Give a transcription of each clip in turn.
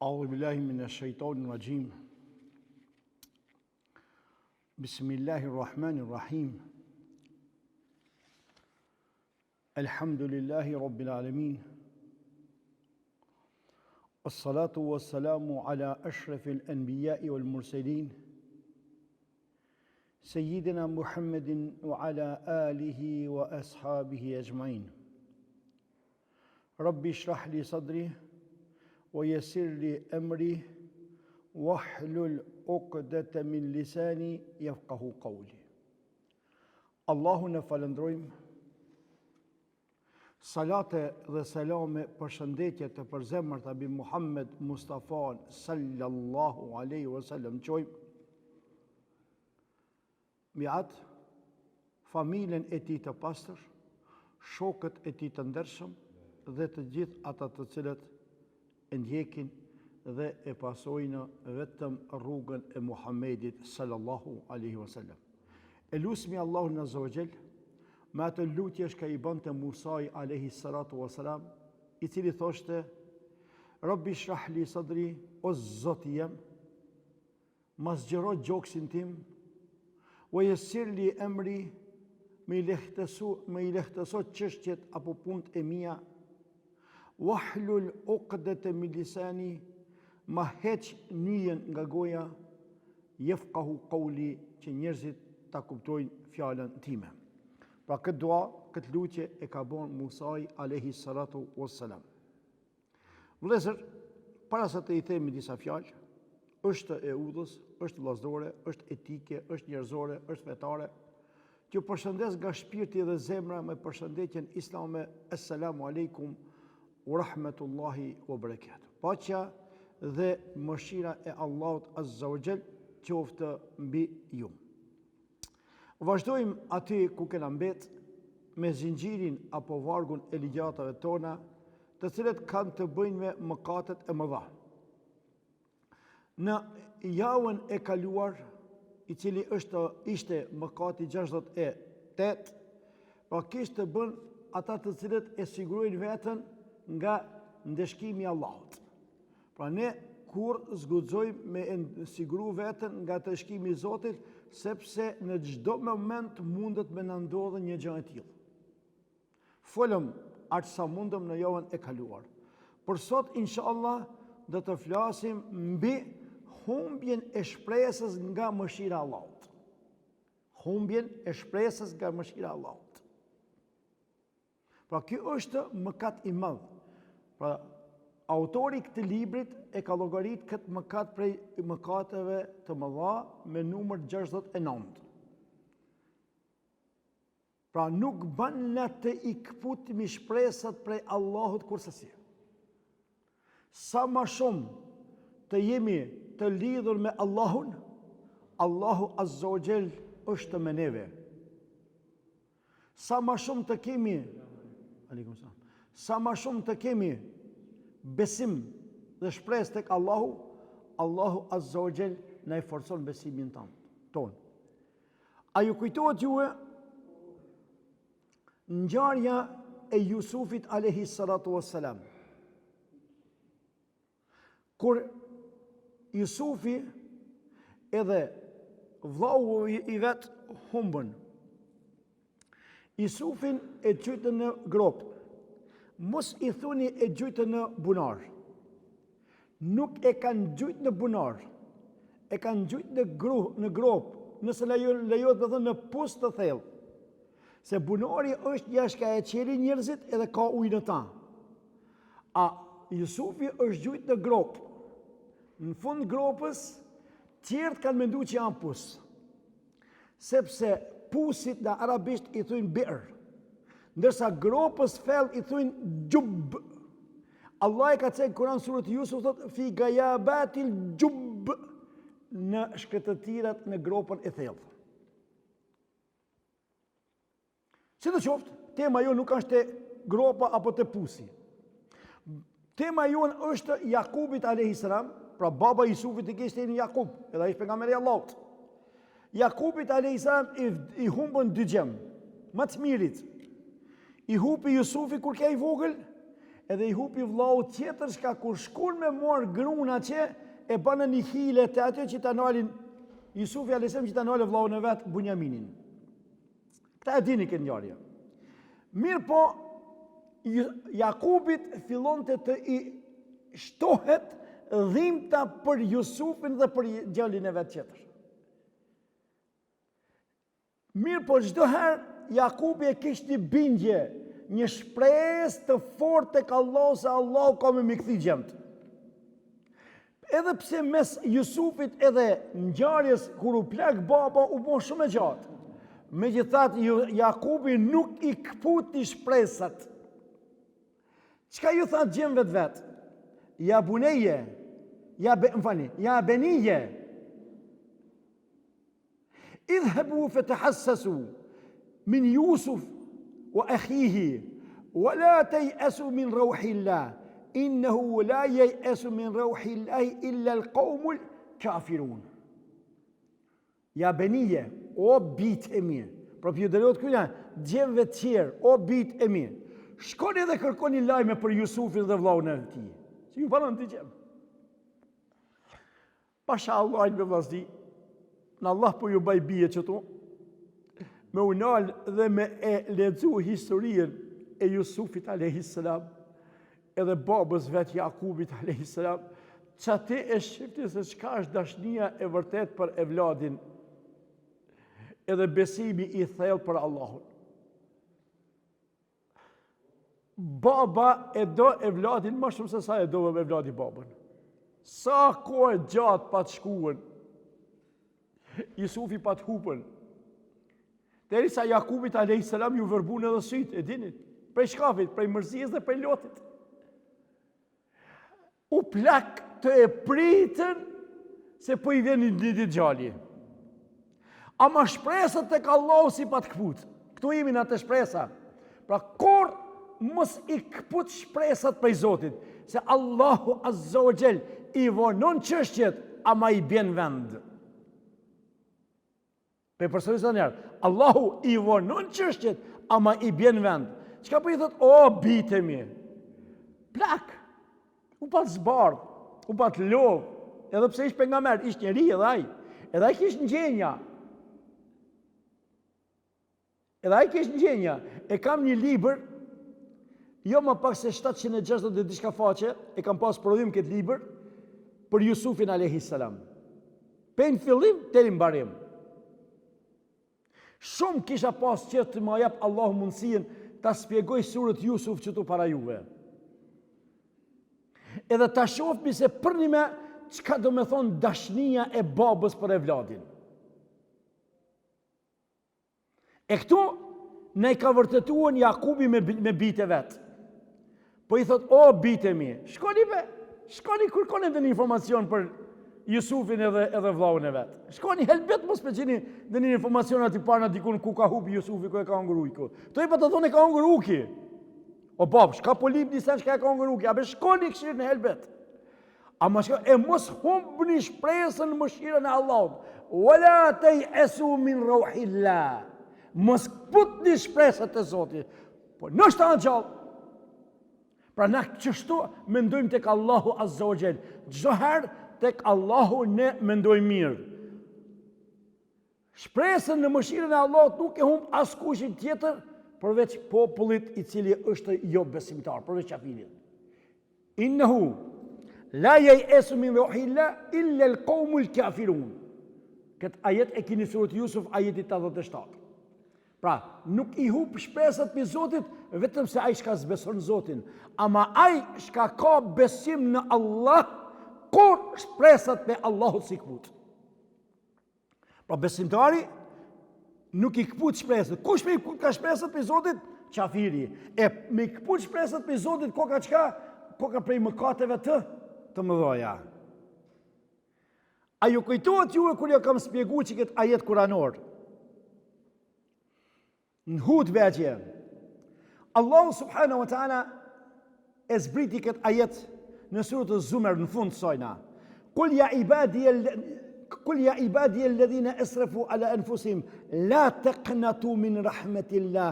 أعوذ بالله من الشيطان الرجيم بسم الله الرحمن الرحيم الحمد لله رب العالمين الصلاة والسلام على أشرف الأنبياء والمرسلين سيدنا محمد وعلى آله وأصحابه أجمعين رب اشرح لي صدري ويسر لي أمري واحلل عقدة من lisani yafqahu qawli. Allahun e falëndrojmë. Salate dhe selame për shëndetje të përzemërta mbi Muhammed Mustafa sallallahu alaihi wasallam qojmë mbi atë, familjen e tij të pastër, shokët e tij të ndershëm dhe të gjithë ata të cilët e ndjekin dhe e pasojnë vetëm rrugën e Muhammedit sallallahu alaihi wasallam. E lusmi Allahun azza wa jall me atë lutje që i bënte Musai alaihi salatu wasalam, i cili thoshte: Rabbi shrah li sadri, o Zoti jam, ma zgjero gjoksin tim, wa yassir li emri, me i lehtëso çështjet apo punët e mia, wahlul uqdata min lisani, ma heq njën nga goja, yafqahu qawli, që njerëzit ta kuptojnë fjalën time. Pra këtë dua, këtë lutje e ka bën Musai alayhi salatu wassalam. Vëllezër, para se të i themi disa fjalë, është e udhës, është vllazdore, është etike, është njerëzore, është fetare, që përshëndes nga shpirti dhe zemra me përshëndetjen islame: Assalamu alaikum wa rahmatullahi wa barakatuh. Paqja dhe mëshira e Allahut azza wa jall qoftë mbi ju. Vazhdojmë aty ku kena mbet me zinxhirin apo vargun e ligjatave tona, të cilët kanë të bëjnë me mëkatet e mëdha. Në javën e kaluar, i cili ishte mëkati 68, pra kishte të bën ata të cilët e sigurojnë veten nga ndeshkimi i Allahut. Pra ne kur zguxojmë me siguru veten nga të shkimi i Zotit, sepse në çdo moment mundet me na ndodhë një gjë e tillë. Folëm aq sa mundëm në javën e kaluar. Por sot inshallah do të flasim mbi humbjen e shpresës nga mëshira e Allahut. Humbjen e shpresës nga mëshira e Allahut. Pra ky është mëkat i madh. Pra autori i këtij librit e ka llogarit këtë mëkat prej mëkateve të mëdha me numër 69. Pra nuk bën na të i kputemi shpresat prej Allahut kurse. Sa më shumë të jemi të lidhur me Allahun, Allahu azza wa jall është me neve. Sa më shumë të kemi Sa më shumë të kemi besim dhe shpresë tek Allahu, Allahu azza wa jall na i forcon besimin ton. A ju kujtohet juve ngjarja e Jusufit alayhi salatu wassalam? Kur Jusufi edhe vllau i vet humbën, Jusufin e gjytën në grop. Mos i thuni e gjytën në bunar. Nuk e kanë gjytë në bunar, e kanë gjytë në grop, nëse lejohet të thënë në pus të thellë. Se bunari është jashka e qeli njerëzit edhe ka ujë në ta. A Jusufi është gjytë në grop. Në fund gropës, tjertë kanë mendu që janë pus. Sepse pusit në arabisht i thujnë bi'r, ndërsa gropës fell i thujnë gjub. Allah e ka thënë Kur'an surët Yusuf thotë fi gayabatil gjub, në shkretëtirat në gropën e thellë. Si të qoftë, tema jo nuk është te gropa apo te pusi. Tema jonë është Jakubit a.s. Pra baba Jusufit i kishte emrin Jakub, edhe ai ishte pejgamberi i Allahut. Jakubit a.s. i humbën dy gjem, më të mirit. I hupi Jusufi kur ka i vogël, edhe i hupi vllau tjetër shka kur shkun me morë gruna që e bënë një hile të aty që ta nalin Jusufi a.s. që ta nalin vllau në vetë Bunjaminin. Këta e dini këtë ngjarje. Mirë po, Jakubit fillon të i shtohet dhimbta për Jusufin dhe për djalin e vetë tjetër. Mirë po, çdo herë Jakubi e kishte një bindje, një shpresë të fortë tek Allahu se Allahu ka me kthi gjemt. Edhe pse mes Jusufit edhe ngjarjes kur u plak baba u bën shumë e gjatë. Megjithatë Jakubi nuk i kputi shpresat. Çka ju tha gjemve të vet? Ja buneje, ja benije. Idhhabu fatahassasu min Yusuf wa akhihi wa la tayasu min rauhillah. Innehu la yayasu min rauhillahi illa al-qaumul kafirun. Ja benije, o bitë e mi. Pra për ju dërot këna, gjemve të tjerë, o bitë e mi. Shkoni dhe kërkoni lajme për Jusufin dhe vllaun e tij. Si ju banon të gjemë. Pasha Allah me vllazdi, në Allah po ju baj bie qëto, me unal dhe me e lexu historien e Jusufit a.s. edhe babës vetë Jakubit a.s. që ati e shqipti se qka është dashnia e vërtet për evladin edhe besimi i thellë për Allahun. Baba e do evladin më shumë se sa e do evladi babën. Sa kohë gjatë pa të shkuën, Jusufi pa të hupën, derisa Jakubit a.s. ju vërbun edhe sytë, e dinit, prej shkafit, prej mërzijës dhe prej lotit. U plak të e pritën se po i vjen një ditë gjallje. Ama shpresat tek Allahu si pa të kput. Këtu jemi në atë shpresa. Pra kur mos i kput shpresat prej Zotit, se Allahu Azza wa Jall i vonon çështjet, ama i bjen vend. Pe përsëris të njerë, Allahu i vonon çështjet, ama i bjen vend. Çka po i thot, o bitë mi? Plak. U pat zbardh, u pat lov, edhe pse ishte pejgamber, ishte njeri edhe ai kishte ngjenja. E kam një libër, jo më pak se 760 dhe diçka faqe, e kam pas prodhim këtë libër për Jusufin a.s. Pen fillim deri në mbarim. Shumë kisha pas që të më jap Allahu mundësinë ta shpjegoj surët Jusuf që tu para juve. Edhe ta shohmi se për një me çka do me thonë dashnia e babës për evladin. E këtu ne i ka vërtetuar Jakubi me bitë e vetë. Po i thot, o bitë e mi, shkoni kërkoni dhe një informacion për Jusufin edhe vllaun e vetë. Shkoni helbet mos me qeni dhe një informacion ati parë në dikun ku ka hupi Jusufi, ku e ka ngur ujku. To i pa të thonë e ka ngur uki. O bab, shka po lip një sen, shka e ka ngur uki, abe shkoni këshirë në helbet. Ama shka, e mos humbë një shpresën mëshirën e Allahut. Wala tayasu min rauhillah. Mos put një shpresët e Zotit. Po nështë anë gjallë. Pra na qështu mendojmë tek Allahu Azza wa Jall. Çdo herë tek Allahu ne mendojmë mirë. Shpresën në mëshirën e Allahut nuk e humb askushin tjetër përveç popullit i cili është jo besimtar, përveç qafirit. Innehu la yayasu min rauhillah illa al-qaumul kafirun. Këtë ajet e keni surët Jusuf, ajeti 87. Pra, nuk i hub shpresat për Zotit, vetëm se ai shka zbeson Zotin. Ama ai shka ka besim në Allah, kur shpresat me Allahut si kput. Pra, besimtari nuk i kput shpresat. Kush me i kput ka shpresat për Zotit? Qafiri. E me i kput shpresat për Zotit, ko ka qka? Ko ka prej mëkateve të mëdhoja. A ju kujtohet ju e kur jo kam spjegu që këtë ajet kuranor? Në Hud veqje, Allahu subhanahu wa ta'ala e zbriti këtë ajet në surët e Zumer në fund sojna. Kul ja ibadi alladhina asrafu ala anfusihim la taqnatu min rahmatillah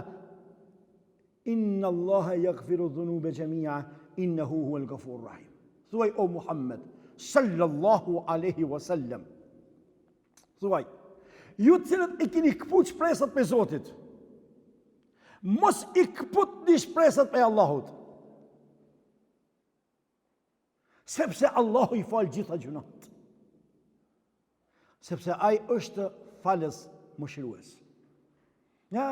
inna Allaha yaghfiru dhunuba jami'a innehu huwal ghafurur rahim. Thuaj o Muhammed sallallahu alaihi wasallam. Thuaj, ju të cilët e keni këput shpresat me Zotit, mos i këput një shpresat me Allahut. Sepse Allahu i falë gjitha gjunat. Sepse ai është falës mëshirues. Ja,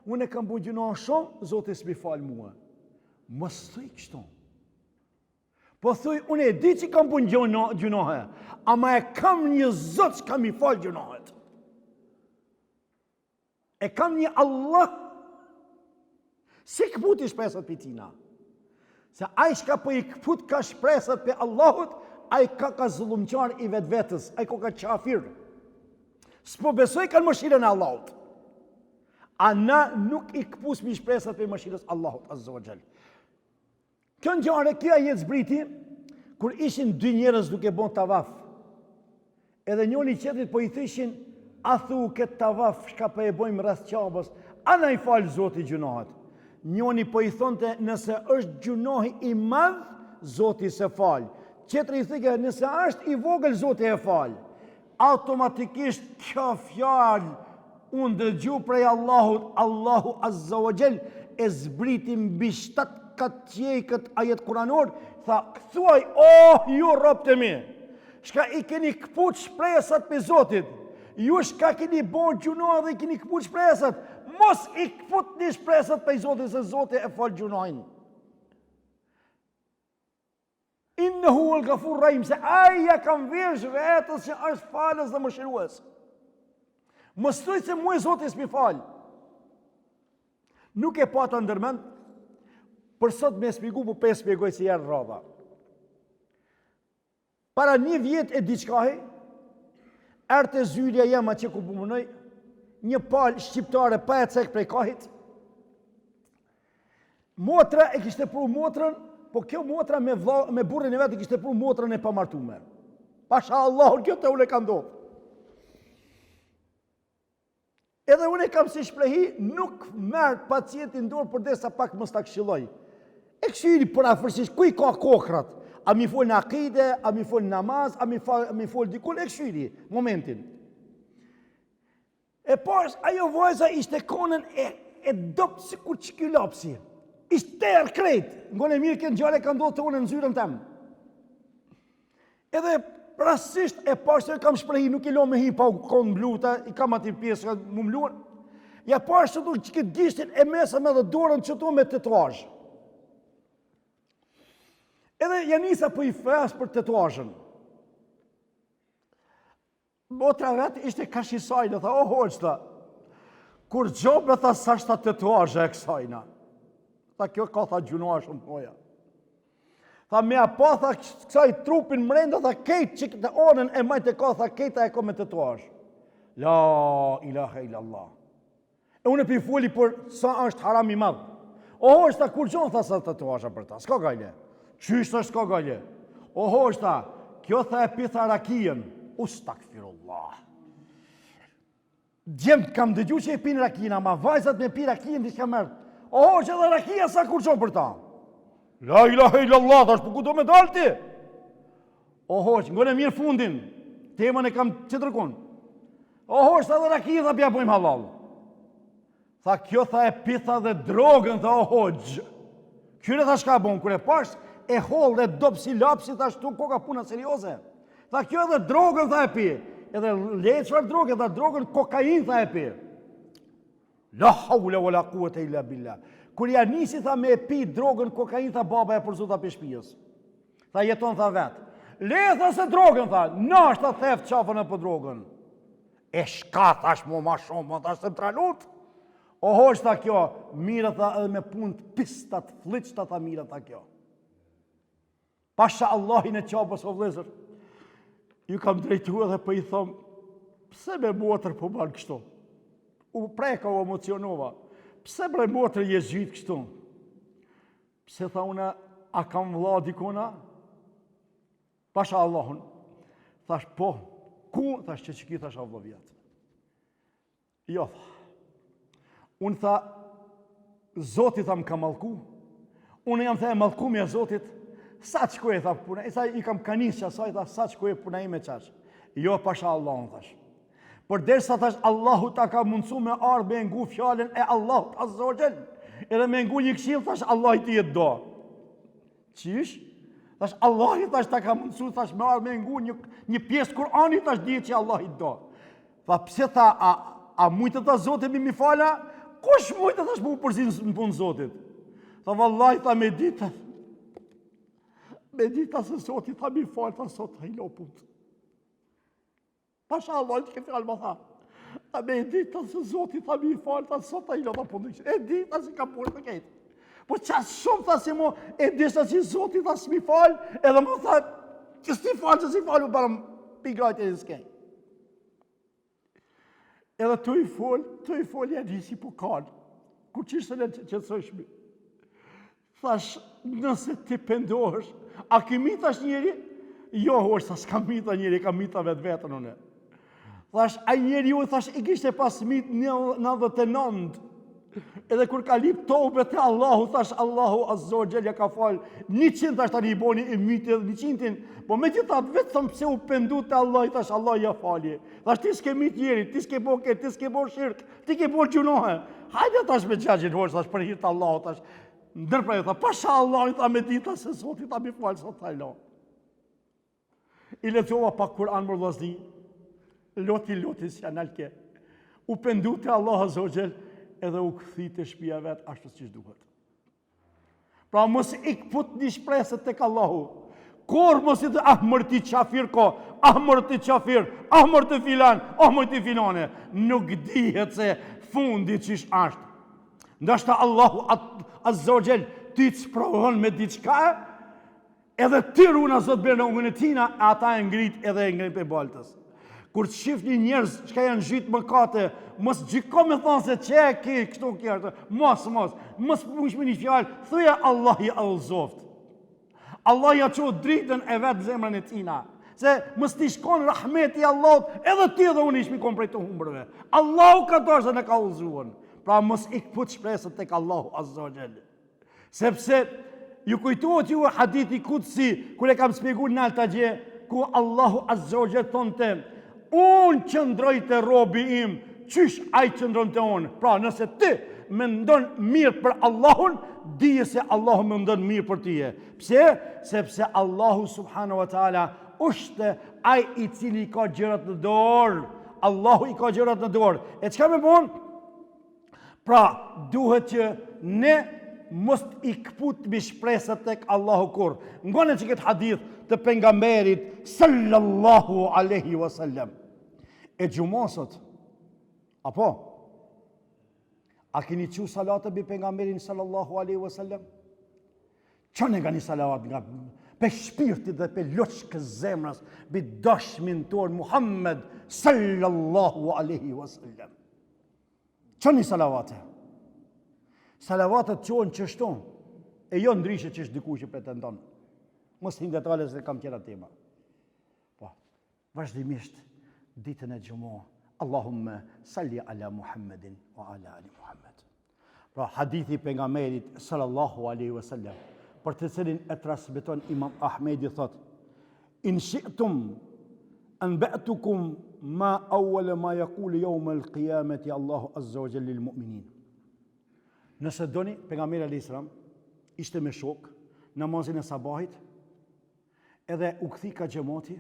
unë e kam bu gjuna shumë, Zoti s'mi falë mua. Mos thuj kështu. Po thuj, unë e di që kam bu gjunohe, ama e kam një Zot që kam i falë gjunohet. E kam një Allah, si këput i shpresat për tina. Se ai shka po i këput ka shpresat për Allahut, ai ka zullumqar i vetë vetës, ai ka qafir. S'po besoj kanë mëshirën e Allahut. A na nuk i këpus mi shpresat për mëshirës Allahut, azza wa jall. Kjo në gjare, kjo jetë zbriti, kur ishin dy njerëz duke bon tavaf. Edhe njoni qetrit po i thishin, a thu këtë tavaf, shka po e bojmë rreth qabës, a na i falë Zoti gjunohet. Njoni po i thonte, nëse është gjunohi i madh, Zoti se falë. Qetri i thike, nëse është i vogël, Zoti e falë. Automatikisht kjo fjalë, unë dëgju prej Allahut, Allahu azza wa jall, e zbriti mbi 7 këtë ajet kuranor, tha, thuaj, ju robët e mi, shka i keni këput shpresat për Zotit, ju shka keni bon gjunohet dhe i keni këput shpresat, mos i këput një shpresat për Zotit, se Zotit e falë gjunohin. Innehu huwal ghafurur rahim, se aja kam vesh vetës që është falës dhe mëshirues. Mos thuj se mu e Zotit s'mi falë. Nuk e pata ndërmend, për sot me shpjegu, po pe shpjegoj si janë rradha. Para 1 vjet e diçkahi, erte zyrja jema që ku pumunoj, një palë shqiptare pa e cek prej kahit. Motra e kishte pru motrën, po kjo motra me burrin e vetë kishte pru motrën e pamartume. Pasha Allahur, kjo të unë e kam ndodhë. Edhe unë e kam si shprehi, nuk merë pacientin dorë për desa pak mos ta këshilloj. E këshiri për afërsisht, ku i ka kokrat? A mi fol në akide, a mi fol në namaz, a mi fol dikun, e këshiri, momentin. E pas, ajo vajza ishte konën e dopë si kur që kjo lapsi. Ishte tërë krejt, ngone mirë kënë gjare ka ndodhë të unë në zyrën temë. Edhe rasisht e pasë kam shprehi, nuk i lo me hi pa u konë mbluta, i kam ati pjesë ka mu mbluar. Ja pasë që që këtë gishtin e mesëm edhe dorën që tu me tatuazh. Edhe Janisa po i fras për tatuazhën. Motra vetë ishte kashisajnë, tha, o hoqëta, kur gjobë tha sa shta tatuazhë e kësajna. Tha, kjo ka tha gjunoa shumë poja. Tha, me apo, tha, kësaj trupin mrenda, tha, kejtë që këtë onën e majtë e ka, tha, kejta e ka me tatuazh. La ilaha illallah. E unë e pi foli për sa është haram i madhë. O hoqëta, kur gjonë, tha, sa tatuazha për ta, s'ka gajle. Qyshtë është s'ka gajle. O hoqëta, kjo tha e pitha rakijën. Ustakfirullah. Djemë kam dëgju që e pinë rakijën, ama vajzat me pi rakijën t'i shka mërë. O hoqë edhe rakija sa kur gjonë për ta. La ilaha illallah, thash, për ku do me dalë ti? O hoqë, ngone mirë fundin, temën e kam që tërkun. O hoqë, edhe rakijë, tha pja pojmë halal. Tha, kjo tha e pitha dhe drogën, tha, o hoqë. Kyre tha shka bon, kure pash e hol dhe dopë si lapsi, tha shtu koka puna serioze. Tha, kjo edhe drogën, tha e pi. Edhe lejtë qëfar drogën, tha drogën kokain, tha e pi. La haule wa la quwwata illa billah. Kur ja nisi, tha, me pi drogën kokain, tha baba e përzuta për shpijës. Tha, jeton, tha vetë. Le, tha, se drogën, tha, nash, tha, theft qafën e për drogën. E shka, thash, ma shumë, thash, se më tralut. O hoqë, tha, kjo, mire, tha, edhe me punë të pistat, fliqta, tha, mire, tha, kjo. Pasha Allahin e qabës, o vlezër, ju kam drejtu edhe për i thom, pse me motër po banë kështu? U preka, u emocionova. Pse bre motër je zhitë kështu? Pse tha una, a kam vla dikona? Pasha Allahun. Thash, po, ku? Thash, që ki, thash, avlo vjetë. Jo, tha. Unë tha, Zoti tha më ka malku. Unë jam the mallkumi e Zotit, sa që ku e tha puna, e sa i kam kanis që asaj, tha sa që ku e puna ime qash. Jo pasha Allah, thash. Por derisa thash Allahu ta ka mundsu me ardhë me ngu fjallën e Allahut Azza wa Jall, edhe me ngu një këshill, thash Allah i ti e do. Qish? Thash Allah i thash ta ka mundsu, thash me ardhë me ngu një pjesë Kur'ani, thash dihet që Allah i do. Tha pse tha, a mujtë ta Zotit mi fala? Kush mujtë thash mu përzin në punë Zotit? Tha vallahi tha me dita se Zoti tha mi falë, tha sot tha i lo punë. Pasha Allah që ke fjallë më tha. Tha me dita se Zoti tha mi falë, tha sot tha i lo tha punë. E dita se ka punë të kejtë. Po qasë shumë tha se mo, e disa që Zoti tha s'mi falë, edhe më tha, që s'ti falë, që si falë, u parëm pigrajt e në skej. Edhe të i folë janë gjisi po kanë, ku qishtë në që të sëshmi. Thash, nëse ti pendohesh, a ki mita është njeri? Jo, është, sa s'ka mita njeri, ka mita vetë vetën une. Thash, a njeri ju, thash, i kishte pas mit 99. Edhe kur ka lip tobe të Allahu, thash, Allahu Azza wa Jalla ka falë 100, thash, tani i boni i miti edhe 100, po me që thatë vetëm pse u pendu të Allah, thash, Allah ja falje. Thash, ti s'ke mit njeri, ti s'ke bo këtë, ti s'ke bo shirk, ti ke bo gjunohe. Hajde, thash, me gjaqin hosh, thash, për hirtë Allahu, thash, ndërprej, tha, pasha Allah, tha me dita se Zoti tha mi falë, sot tha i lo. I lexova pak Kur'an më vllazni, loti si analke. U pendu te Allah Azza wa Jall edhe u kthi te shtëpia vet ashtu siç duhet. Pra mos i kput një shpresë tek Allahu. Kur mos i të ahmër ti qafir ko, ahmër ti qafir, ahmër ti filan, ahmër ti filane. Nuk dihet se fundi qish ashtë. Ndashta Allahu Azza wa Jall ti të sprovon me diçka, edhe ti runa Zot bërë në ungën e tina, ata e ngrit edhe e ngrit për baltës. Kur të shifni njerëz që janë zhyt mëkate, mos gjiko me thonë se që e ki, kështu kjertë, mos push me një fjalë, thuja Allah i allëzoft. Allah ja qo dritën e vetë zemrën e tina. Se mos t'i shkon rahmeti Allahut, edhe ti dhe unë ishmi kom prej të humbrëve. Allahu ka dorë se në ka ullëzuën. Pra mos i këput shpresët tek Allahu Azza wa Jall. Sepse ju kujtohet ju hadithi kutsi, kur e kam spjeguar në alta gje, ku Allahu Azza wa Jall thonte, unë qëndroj të robi im, qysh ai qëndron të unë. Pra nëse ti me ndonë mirë për Allahun, dije se Allahu me ndonë mirë për tije. Pse? Sepse Allahu subhanahu wa ta'ala është ai i cili ka gjërat në dorë. Allahu i ka gjërat në dorë. E çka me bon? Pra, duhet që ne mos i këput mi shpresët tek Allahu kur. Ngone që këtë hadith të pejgamberit sallallahu alaihi wasallam. E gjumosët, apo? A keni që salatë bi pejgamberin sallallahu alaihi wasallam? Qënë nga një salavat nga pe shpirtit dhe pe loqkës zemrës bi dashmin tonë Muhammed sallallahu alaihi wasallam. Qënë një salavatë? Salavatët qonë qështu, e jo ndryshe që është diku që pretendon. Mos hinë detale se kam tjera tema. Po, vazhdimisht, ditën e gjumohë, Allahumme salli ala Muhammedin wa ala ali Muhammed. Pra, hadithi pejgamberit sallallahu alaihi wasallam, për të cilin e transmeton Imam Ahmedi thot, in shi'tum anba'tukum ma awwala ma yaqulu yawm al-qiyamati Allahu azza wa jalla lil mu'minin. Nëse doni, pejgamberi alayhis salam ishte me shok namazin e sabahit, edhe u kthi ka xhamati.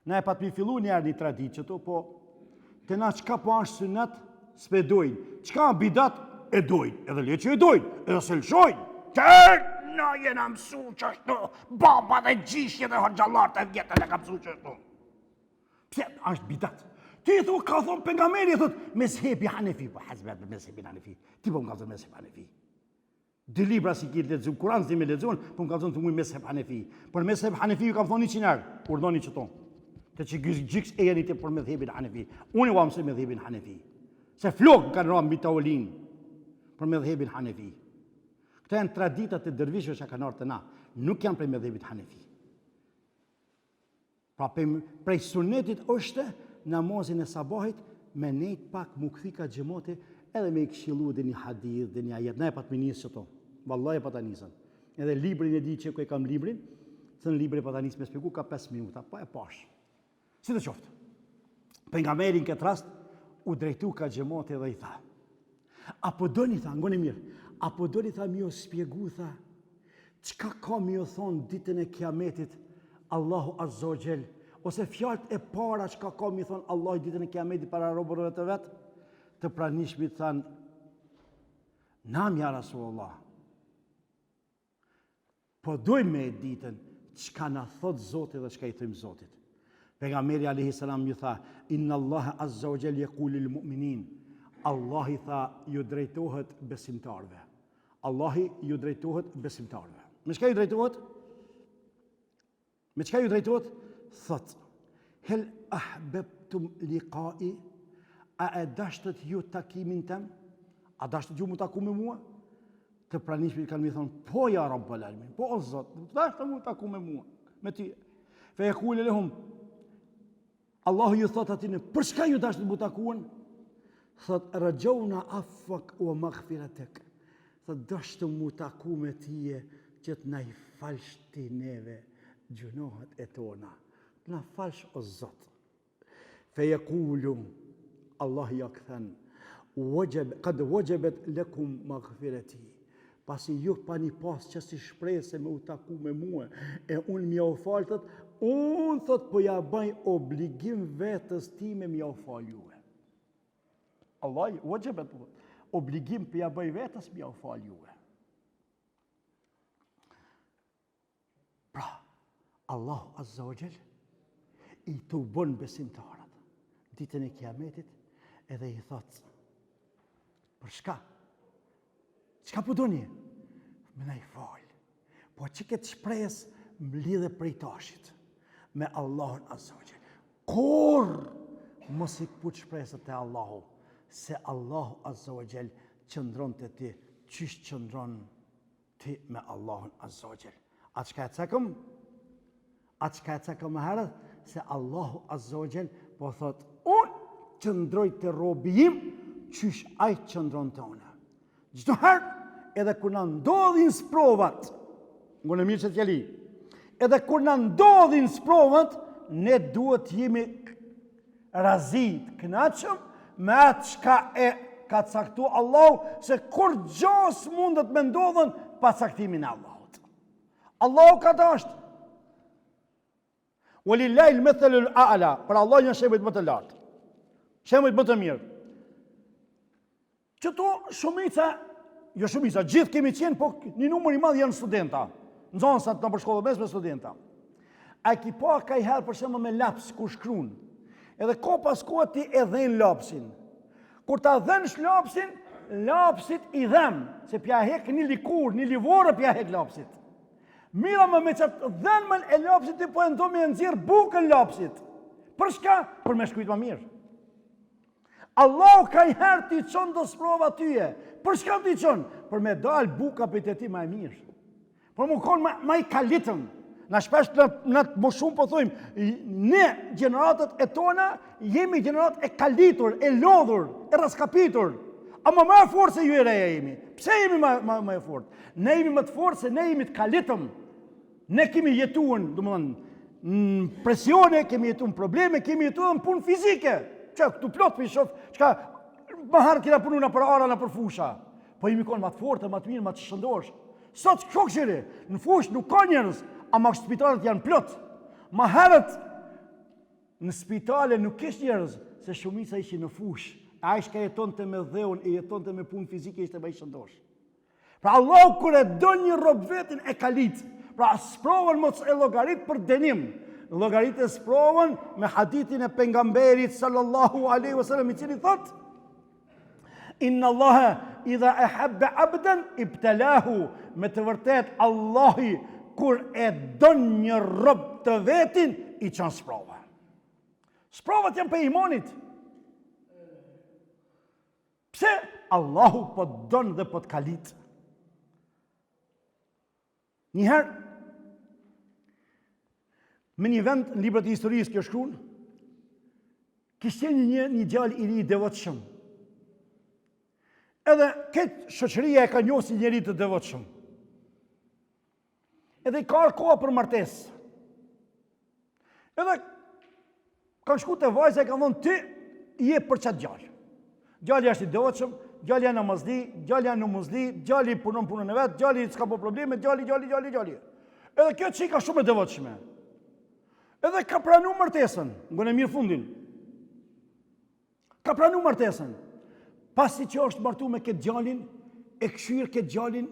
Na e pat mi fillu një traditë qëto, po të na qka po ashtë sunet, s'pe dojnë. Qka bidat, e dojnë. Edhe le që e dojnë, edhe se lëshojnë. Na jena mësu që ashtu, baba dhe gjishje dhe hëgjallarët e vjetën e ka mësu që ashtu. Pse, ashtë bidat. Ti thu, ka thonë pejgamberi, thot, mezhebi Hanefi, po hasbet me mezhebin Hanefi. Ti po më ka thonë mezheb Hanefi. Dy libra si ki lexuar, Kur'an si me lexuar, po më ka thonë të mujë mezheb Hanefi. Por mezheb Hanefi ju kam thonë 100 herë, urdhoni që tonë. Të që gjyks e jeni të për medhebin Hanefi. Unë u amësë medhebin Hanefi. Se flokë kanë rëmë mbi tavolin për medhebin Hanefi. Këto janë traditat e dërvishëve që kanë ardhur te na, nuk janë prej medhebit Hanefi. Pra prej sunetit është namazin e sabahit me nejt pak mu kthi ka xhamati edhe me i këshillu dhe një hadith dhe një ajet. Na e pat minis që to. Vallahi pa ta nisën. Edhe librin e di që ku e kam librin, thënë libri pa ta nisë me shpjegu ka 5 minuta, po e pash. Si të qoftë. Pejgamberi në këtë rast u drejtu ka xhamati dhe i tha: "Apo doni tha, ngoni mirë, apo doni tha më shpjegu tha, çka ka më u thon ditën e Kiametit Allahu Azza wa Jall, ose fjalët e para çka ka më thon Allahu ditën e Kiametit para robërve të vet?" Të pranishmit thanë: "Nam ja Rasulullah. Po dojmë me ditën çka na thot Zoti dhe çka i thëmë Zotit." Pejgamberi alayhi salam ju tha: "Inna Allah Azza wa Jall yaqulu lil mu'minin." Allahi tha ju drejtohet besimtarve. Allahi ju drejtohet besimtarve. Me çka ju drejtohet? Me çka ju drejtohet? Thot: "Hel ahbabtum liqa'i?" A e dashtët ju takimin tem? A dashtët ju mu taku me mua? Të pranishmit kanë mi thonë: "Po ja Rabbal Alamin, po o Zot, dashtë mu taku me mua, me ty." Fe e kule lehum, Allahu ju thot atine: "Për shka ju dashtët mu takuën?" Thot: "Rajawna afwak wa maghfiratak." Thot: "Dashtë mu taku me tije që të na i falsh ti neve gjunohat e tona. Na falsh o Zot." Fe e kulu, Allah ja këthen: "Qad wajabat lakum maghfirati." Pasi ju pani pas që si shprese me u taku me mua, e unë mja u falë, thot, unë thot po ja baj obligim vetës time mja u falë juve. Allah, wajabat, obligim po ja baj vetës mja u falë juve. Pra, Allahu Azza wa Jall i të bon besimtarët ditën e Kiametit, edhe i thot: "Për shka? Çka po doni? Me na i falë. Po që këtë shpresë mblidhe prej tashit me Allahun Azza wa Jall. Kur mos i kput shpresët e Allahu, se Allahu Azza wa Jall qëndron të ti, qysh qëndron ti me Allahun Azza wa Jall." A çka e cekëm? A çka e cekëm më herët? Se Allahu Azza wa Jall po thot: "Unë qëndroj të robi im, qysh ai qëndron të une." Çdo herë, edhe kur na ndodhin sprovat, ngonë mirë që t'jali, edhe kur na ndodhin sprovat, ne duhet jemi razit, kënaqëm me atë çka e ka caktu Allahu, se kur gjos mundet me ndodhen pa caktimin e Allahut. Allahu ka dashtë. Walillahi al-mathalu al-a'la, për Allah janë shembujt më të lartë. Shembujt më të mirë. Qëto shumica, jo shumica, gjithë kemi qenë, po një numër i madh janë studenta. Nxënësat në për shkollë mesme studenta. A ki pa ka i herë për shembull me laps kur shkruan. Edhe ko pas kohë ti e dhen lapsin. Kur ta dhensh lapsin, lapsit i dhem, se pja hek një likur, një livorë pja hek lapsit. Mira me çat dhenmën e lapsit ti po e ndo me nxjerr bukën lapsit. Për shka? Për me shkujt më mirë. Allahu ka i herë ti qonë do sprova tyje. Për shka ti qonë? Për me dal buka për të ti ma e mirë. Për më konë ma i kalitëm. Na shpesh në më shumë po thujmë, ne gjeneratët e tona jemi gjeneratët e kalitur, e lodhur, e raskapitur. Ama më e fortë se ju e reja jemi. Pse jemi më e fortë? Ne jemi më të fortë se ne jemi të kalitëm. Ne kemi jetuën, do më thënë, në presione, kemi jetuën probleme, kemi jetuën në punë fizike. Që këtu plot për i shof, qka më harë kina punu në për ara, në për fusha. Po jemi konë më të fortë, më të mirë, më të shëndosh. Sot shokëshiri, në fush nuk ka njerëz, ama spitalet janë plot. Më herët në spitale nuk ish njerëz, se shumica ishin në fush. A ishka jeton të me dheun, e jeton të me punë fizike, ishte më i shëndosh. Pra Allah kur e do një rob vetin e kalit, pra sprovën mos e llogarit për denim. Llogarit e sprovën me hadithin e pejgamberit sallallahu alaihi wasallam i cili thot: Inna Allaha idha ahabba 'abdan ibtalahu. Me të vërtet Allahi kur e don një rob të vetin i çon sprova. Sprovat janë për imanit. Pse? Allahu po don dhe po të kalit. Njëherë, me një vend në librat e historisë kjo shkruan, kishte një djalë i ri i devotshëm. edhe këtë shoqëria e ka njohur si njeri të devotshëm. Edhe i ka kohë për martesë. Edhe ka shku te vajza e ka thonë ti je për çat djalë. Djali është i devotshëm, djali janë namazli, djali janë numuzli, djali punon punën e vet, djali s'ka po probleme, djali. Edhe kjo çika shumë e devotshme. Edhe ka pranuar martesën, ngon e mirë fundin. Ka pranuar martesën. Pasi që është martu me këtë djalin, e këshir këtë djalin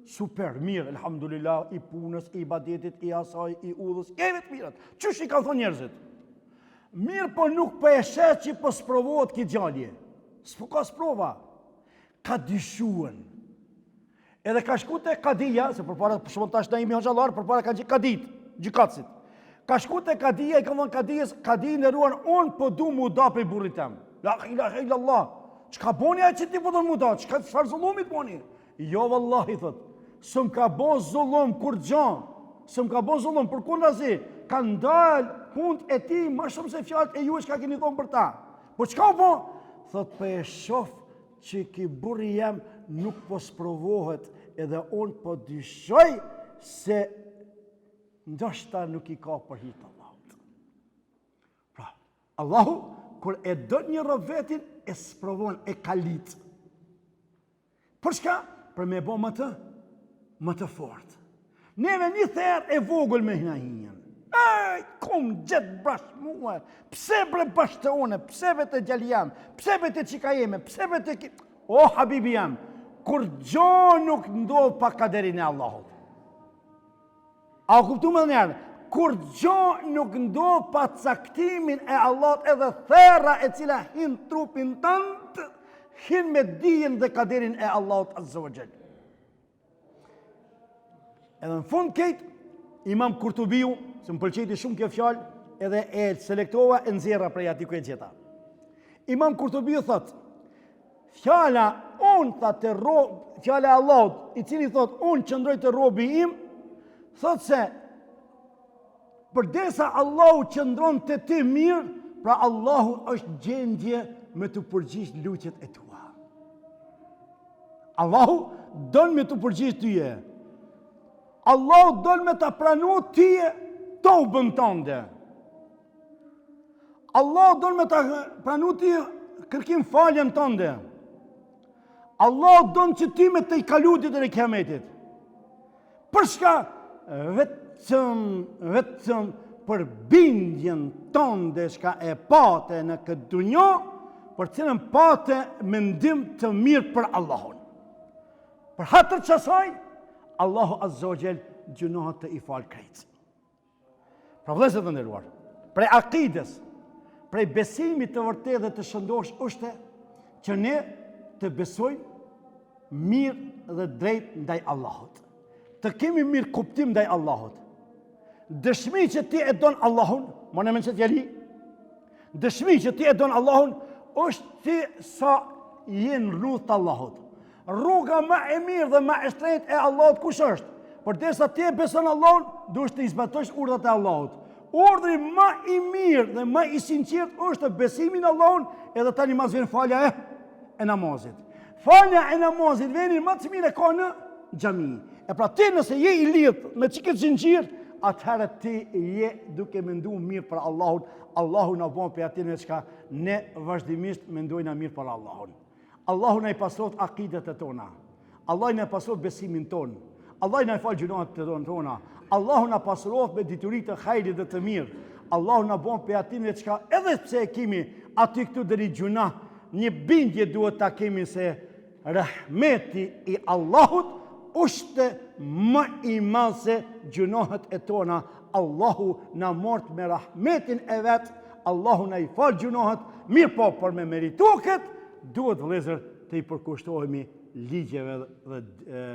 super, mirë, elhamdulillah, i punës, i ibadetit, i asaj, i udhës, i vetë mirat. Qysh i kanë thonë njerëzit? Mirë po nuk po e shet që po sprovohet këtë djalje. S'po ka sprova. Ka dyshuën. Edhe ka shku te kadija, se përpara shumë tash na imi hoxhallar, përpara kanë qenë kadit, gjykatësit. Ka shku te kadija, i ka thonë kadijës, kadi nderuar, unë po du mu da prej burrit tem. La ilaha illallah. Çka boni ai që ti po don mu da? Çka çfarë zullumit boni? Jo vallahi thot. S'm ka bo zullum kur gjan. S'm ka bo zullum për kundazi. Ka ndal punë e ti më shumë se fjalët e juaj çka keni thonë për ta. Po çka po? Thot po e shoh që ki burri jam nuk po sprovohet edhe unë po dyshoj se ndoshta nuk i ka për hit Allahut. Pra, Allahu kur e do një rovetin e sprovon, e kalit. Për shka? Për me bo më të fort. Neve një therë e vogël me hina hinjen. Ej, kom gjithë bashkë mua, pse bre bashkë të une, pse vete gjali jam, pse vete qika jeme, pse vete ki... O, habibi jam, kur gjo nuk ndodh pa kaderin e Allahut. A u kuptu me dhe njerë? Kur gjo nuk ndodh pa caktimin e Allahut edhe thera e cila hin trupin tëndë, hin me dijen dhe kaderin e Allahut azza wa jall. Edhe në fund kejt, Imam Kurtubiu, se më pëlqeti shumë kjo fjalë, edhe e selektova e nxjerra prej atij ku e gjeta. Imam Kurtubiu thot, fjala unë thot te fjala e Allahut, i cili thot unë qëndroj te robi im, thot se përdesa Allahu qëndron te ti mirë, pra Allahu është gjendje me të përgjigj lutjet e tua. Allahu don me të përgjigj tyje. Allahu don me ta pranu tyje tobën tënde. Allahu don me ta pranu tyje kërkim faljen tënde. Allahu don që ti me të i kalu ditën e kiametit. Për shka? Vetëm për bindjen tënde shka e pate në këtë dunjo, për cilën pate mendim të mirë për Allahun. Për hatër qasaj, Allahu azza wa jall gjunohet të i falë krejtë. Pra vëllezër të nderuar, prej akides, prej besimit të vërtetë dhe të shëndosh është që ne të besojmë mirë dhe drejt ndaj Allahut. Të kemi mirë kuptim ndaj Allahut. Dëshmi që ti e don Allahun, më në mençet jali, dëshmi që ti e don Allahun, është ti sa jenë rrugë të Allahut. Rruga më e mirë dhe më e shtrenjtë e Allahut kush është? Përdesa ti e beson Allahun, duhet të zbatosh urdhat e Allahut. Urdhri më i mirë dhe më i sinqert është besimi në Allahun, edhe tani mas vjen falja e namazit. Falja e namazit vjen më të mirë ka në xhami. E pra ti nëse je i lidh me çike zinxhir, atëherë ti je duke menduar mirë për Allahun. Allahu na bën për atë çka ne vazhdimisht mendojna mirë për Allahun. Allahu na i pastroft akidet e tona. Allahu na pastroft besimin ton. Allahu na fal gjunohat e tona. Allahu na pastroft me dituritë të hajrit dhe të mirë. Allahu na bën për atë çka edhe pse e kemi aty këtu deri gjuna, një bindje duhet ta kemi se rahmeti i Allahut është më i madh se gjunohet e tona. Allahu na mort me rahmetin e vet. Allahu na i fal gjunohet, mirë po për me merituket, duhet vëllezër të i përkushtohemi ligjeve dhe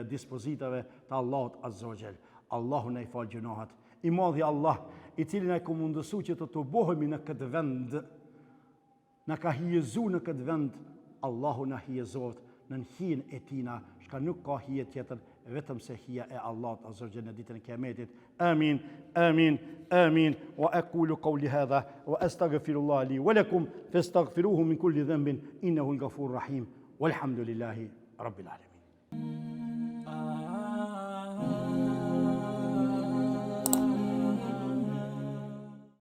dispozitave të Allahut azza wa jall. Allahu na i fal gjunohet. I madhi Allah, i cili na ka mundësuar që të tubohemi në këtë vend, na ka hijezu në këtë vend, Allahu na hijezoft në hijen e tina, shka nuk ka hije tjetër vetëm se hija e Allahut azza wa jall në ditën e kiametit. Amin, amin, amin. Wa aqulu qawli hadha wa astaghfirullah li wa lakum fastaghfiruhu min kulli dhanbin innahu al-ghafurur rahim. Walhamdulillahi Rabbil Alamin.